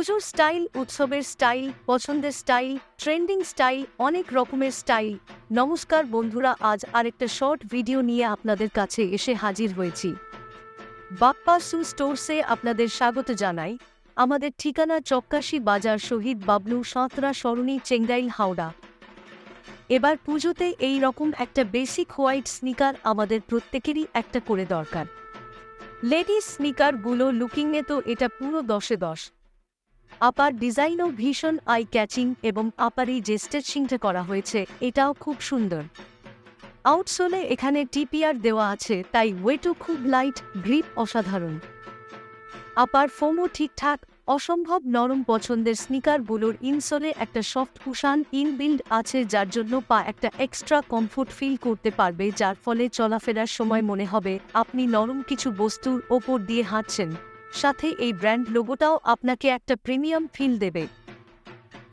পুজোর স্টাইল, উৎসবের স্টাইল, পছন্দের স্টাইল, ট্রেন্ডিং স্টাইল, অনেক রকমের স্টাইল। নমস্কার বন্ধুরা, আজ আরেকটা শর্ট ভিডিও নিয়ে আপনাদের কাছে এসে হাজির হয়েছি। বাপ্পা শু স্টোরসে আপনাদের স্বাগত জানাই। আমাদের ঠিকানা চক্কাশি বাজার, শহীদ বাবলু সাঁতরা সরণি, চেঙ্গাইল, হাওড়া। এবার পুজোতে এই রকম একটা বেসিক হোয়াইট স্নিকার আমাদের প্রত্যেকেরই একটা করে দরকার। লেডিস স্নিকারগুলো লুকিংয়ে তো এটা পুরো 10-এ 10। আপার ডিজাইনও ভীষণ আই ক্যাচিং এবং আপারই যে স্টিচিংটা করা হয়েছে এটাও খুব সুন্দর। আউটসোলে এখানে টিপিআর দেওয়া আছে, তাই ওয়েটও খুব লাইট, গ্রিপ অসাধারণ। আপার ফোমও ঠিকঠাক, অসম্ভব নরম। পছন্দের স্নিকারগুলোর ইনসোলে একটা সফট কুশান ইনবিল্ড আছে, যার জন্য পা একটা এক্সট্রা কমফোর্ট ফিল করতে পারবে, যার ফলে চলাফেরার সময় মনে হবে আপনি নরম কিছু বস্তুর ওপর দিয়ে হাঁটছেন। সাথে এই ব্র্যান্ড লোগোটাও আপনাকে একটা প্রিমিয়াম ফিল দেবে।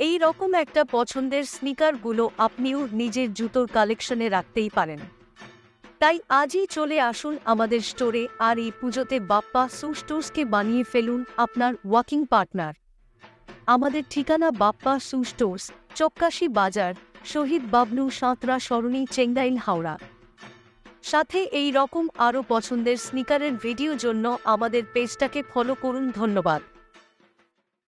এই রকম একটা পছন্দের স্নিকারগুলো আপনিও নিজের জুতোর কালেকশনে রাখতেই পারেন। তাই আজই চলে আসুন আমাদের স্টোরে, আর এই পুজোতে বাপ্পা শু স্টোর্সকে বানিয়ে ফেলুন আপনার ওয়াকিং পার্টনার। আমাদের ঠিকানা বাপ্পা শু স্টোর্স, চক্কাশি বাজার, শহীদ বাবলু সাঁতরা সরণি, চেঙ্গাইল, হাওড়া। সাথে এই রকম আরও পছন্দের স্নিকারের ভিডিও জন্য আমাদের পেজটাকে ফলো করুন। ধন্যবাদ।